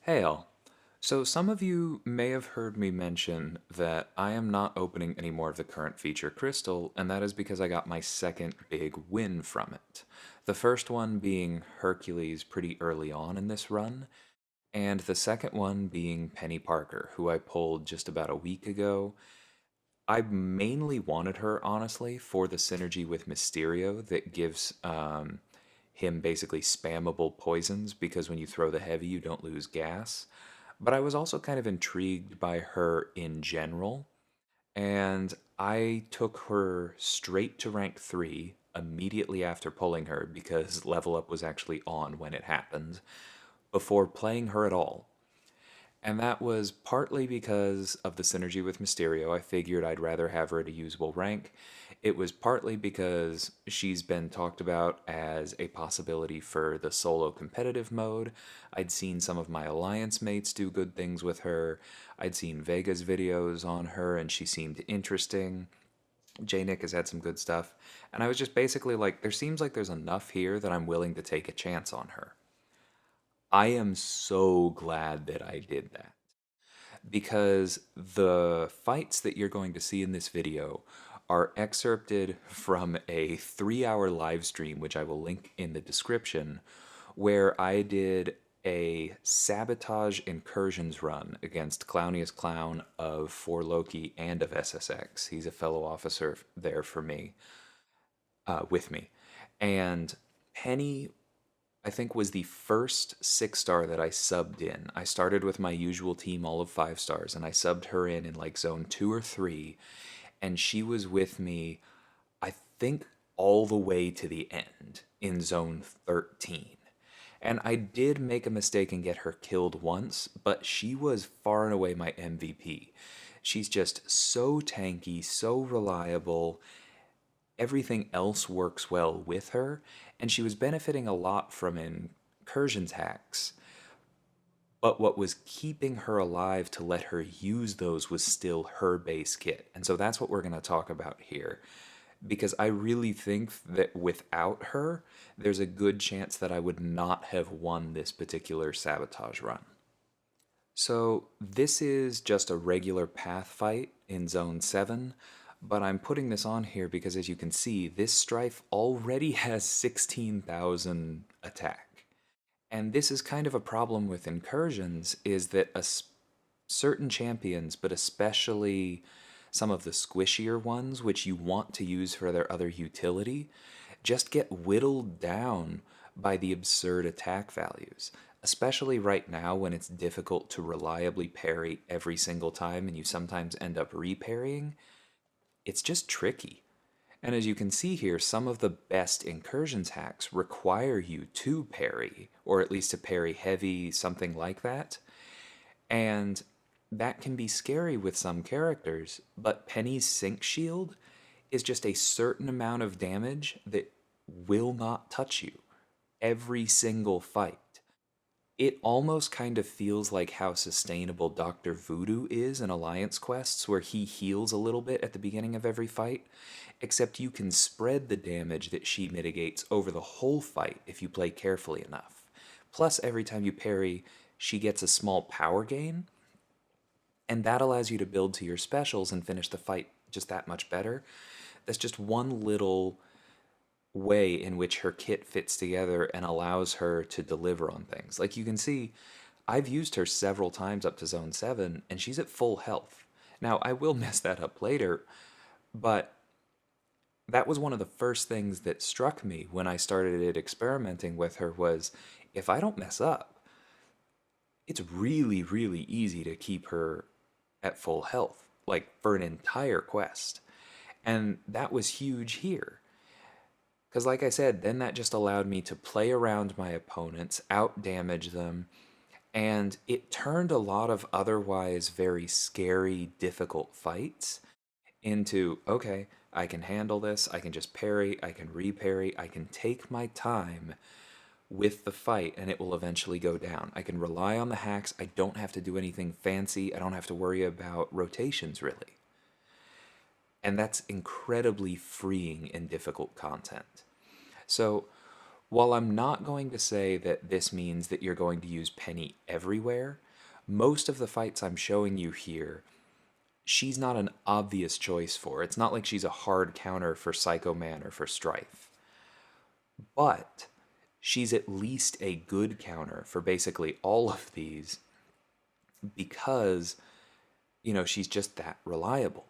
Hey all. So some of you may have heard me mention that I am not opening any more of the current feature crystal, and that is because I got my second big win from it. The first one being Hercules pretty early on in this run, and the second one being Penny Parker, who I pulled just about a week ago. I mainly wanted her, honestly, for the synergy with Mysterio that gives him basically spammable poisons because when you throw the heavy, you don't lose gas. But I was also kind of intrigued by her in general, and I took her straight to rank 3 immediately after pulling her because level up was actually on when it happened, before playing her at all. And that was partly because of the synergy with Mysterio. I figured I'd rather have her at a usable rank. It was partly because she's been talked about as a possibility for the solo competitive mode. I'd seen some of my alliance mates do good things with her. I'd seen Vega's videos on her and she seemed interesting. J Nick has had some good stuff. And I was just basically like, there seems like there's enough here that I'm willing to take a chance on her. I am so glad that I did that because the fights that you're going to see in this video are excerpted from a 3 hour live stream, which I will link in the description, where I did a sabotage incursions run against Clowniest Clown of For Loki and of SSX. He's a fellow officer there for me, with me. And Penny I think was the first 6 star that I subbed in. I started with my usual team, all of 5 stars, and I subbed her in like zone 2 or 3, and she was with me, I think, all the way to the end in zone 13. And I did make a mistake and get her killed once, but she was far and away my MVP. She's just so tanky, so reliable, everything else works well with her, and she was benefiting a lot from incursions hacks. But what was keeping her alive to let her use those was still her base kit. And so that's what we're going to talk about here. Because I really think that without her, there's a good chance that I would not have won this particular sabotage run. So this is just a regular path fight in Zone 7, but I'm putting this on here because as you can see, this Strife already has 16,000 attack. And this is kind of a problem with incursions, is that certain champions, but especially some of the squishier ones, which you want to use for their other utility, just get whittled down by the absurd attack values. Especially right now when it's difficult to reliably parry every single time and you sometimes end up reparrying, it's just tricky. And as you can see here, some of the best incursions hacks require you to parry, or at least to parry heavy, something like that. And that can be scary with some characters, but Penny's Sync Shield is just a certain amount of damage that will not touch you every single fight. It almost kind of feels like how sustainable Dr. Voodoo is in Alliance quests, where he heals a little bit at the beginning of every fight, except you can spread the damage that she mitigates over the whole fight if you play carefully enough. Plus, every time you parry, she gets a small power gain, and that allows you to build to your specials and finish the fight just that much better. That's just one little way in which her kit fits together and allows her to deliver on things. Like you can see, I've used her several times up to zone 7, and she's at full health. Now, I will mess that up later, but that was one of the first things that struck me when I started experimenting with her was if I don't mess up, it's really, really easy to keep her at full health, like for an entire quest. And that was huge here. Because, like I said, then that just allowed me to play around my opponents, out damage them, and it turned a lot of otherwise very scary, difficult fights into okay, I can handle this, I can just parry, I can reparry, I can take my time with the fight and it will eventually go down. I can rely on the hacks, I don't have to do anything fancy, I don't have to worry about rotations really. And that's incredibly freeing in difficult content. So, While I'm not going to say that this means that you're going to use Penny everywhere, most of the fights I'm showing you here, she's not an obvious choice for. It's not like she's a hard counter for Psycho Man or for Strife. But she's at least a good counter for basically all of these because, she's just that reliable.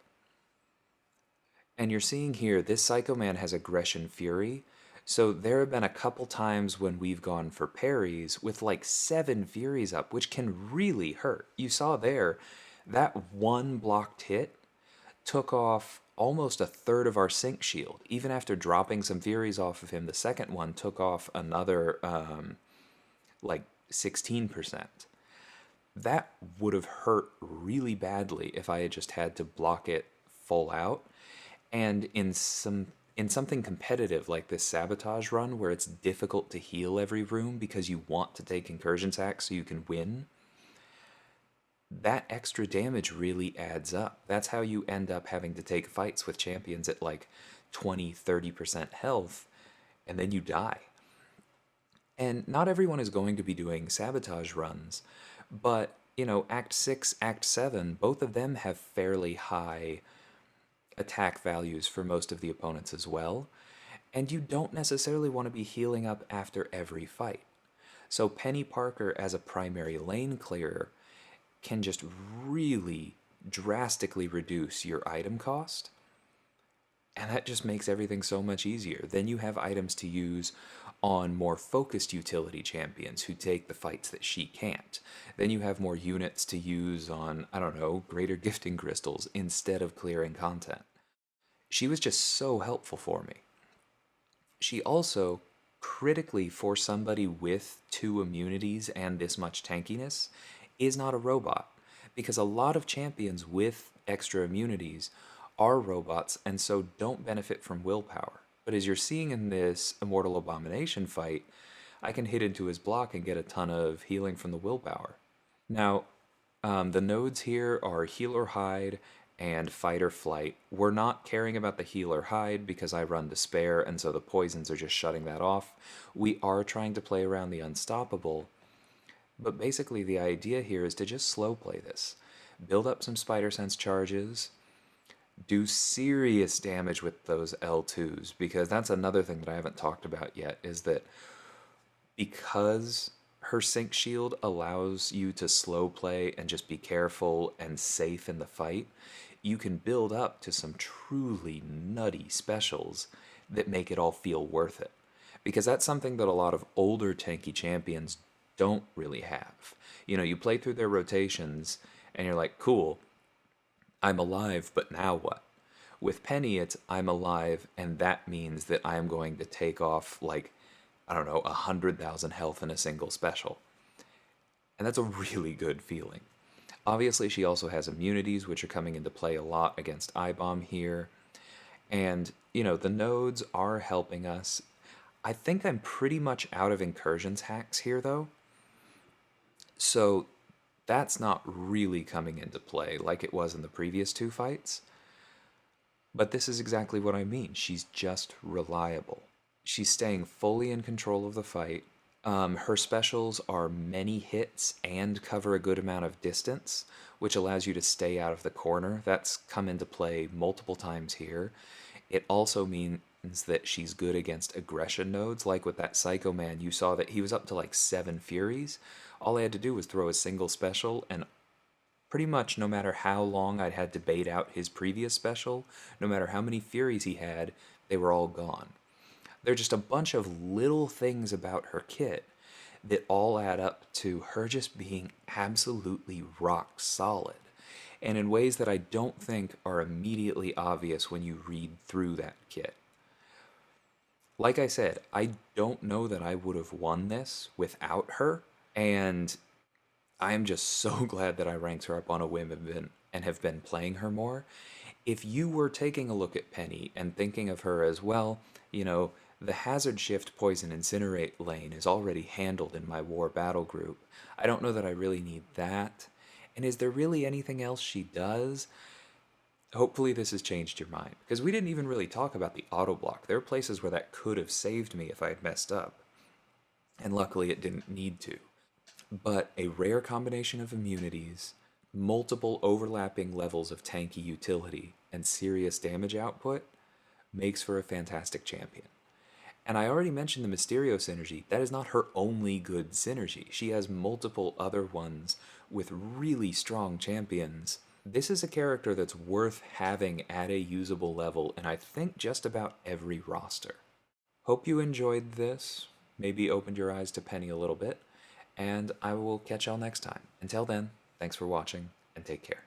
And you're seeing here, this Psycho Man has Aggression Fury. So there have been a couple times when we've gone for parries with like 7 Furies up, which can really hurt. You saw there, that one blocked hit took off almost a third of our sync shield. Even after dropping some Furies off of him, the second one took off another like 16%. That would have hurt really badly if I had just had to block it full out. And in something competitive like this sabotage run where it's difficult to heal every room because you want to take incursions hacks so you can win, that extra damage really adds up. That's how you end up having to take fights with champions at like 20-30% health, and then you die. And not everyone is going to be doing sabotage runs, but Act 6, Act 7, both of them have fairly high attack values for most of the opponents as well, and you don't necessarily want to be healing up after every fight. So Penny Parker as a primary lane clearer can just really drastically reduce your item cost, and that just makes everything so much easier. Then you have items to use on more focused utility champions who take the fights that she can't. Then you have more units to use on, I don't know, greater gifting crystals instead of clearing content. She was just so helpful for me. She also, critically for somebody with 2 immunities and this much tankiness, is not a robot. Because a lot of champions with extra immunities are robots and so don't benefit from willpower. But as you're seeing in this Immortal Abomination fight, I can hit into his block and get a ton of healing from the willpower. Now, the nodes here are heal or hide and fight or flight. We're not caring about the heal or hide because I run despair and so the poisons are just shutting that off. We are trying to play around the unstoppable, but basically the idea here is to just slow play this. Build up some spider sense charges, do serious damage with those L2s, because that's another thing that I haven't talked about yet, is that because her sync shield allows you to slow play and just be careful and safe in the fight, you can build up to some truly nutty specials that make it all feel worth it. Because that's something that a lot of older tanky champions don't really have. You play through their rotations and you're like, cool, I'm alive, but now what? With Penny, it's I'm alive, and that means that I'm going to take off, like, I don't know, 100,000 health in a single special. And that's a really good feeling. Obviously, she also has immunities, which are coming into play a lot against I-Bomb here. And, the nodes are helping us. I think I'm pretty much out of incursions hacks here, though. So that's not really coming into play like it was in the previous 2 fights. But this is exactly what I mean. She's just reliable. She's staying fully in control of the fight. Her specials are many hits and cover a good amount of distance, which allows you to stay out of the corner. That's come into play multiple times here. It also means that she's good against aggression nodes, like with that Psycho Man. You saw that he was up to like 7 Furies. All I had to do was throw a single special, and pretty much no matter how long I'd had to bait out his previous special, no matter how many Furies he had, they were all gone. They're just a bunch of little things about her kit that all add up to her just being absolutely rock solid, and in ways that I don't think are immediately obvious when you read through that kit. Like I said, I don't know that I would have won this without her, and I'm just so glad that I ranked her up on a whim and have been playing her more. If you were taking a look at Penny and thinking of her as, well, the Hazard Shift Poison Incinerate lane is already handled in my War Battle group. I don't know that I really need that. And is there really anything else she does? Hopefully this has changed your mind, because we didn't even really talk about the auto block. There are places where that could have saved me if I had messed up. and luckily it didn't need to. But a rare combination of immunities, multiple overlapping levels of tanky utility, and serious damage output makes for a fantastic champion. And I already mentioned the Mysterio synergy. That is not her only good synergy. She has multiple other ones with really strong champions. This is a character that's worth having at a usable level in I think just about every roster. Hope you enjoyed this, maybe opened your eyes to Penny a little bit, and I will catch y'all next time. Until then, thanks for watching, and take care.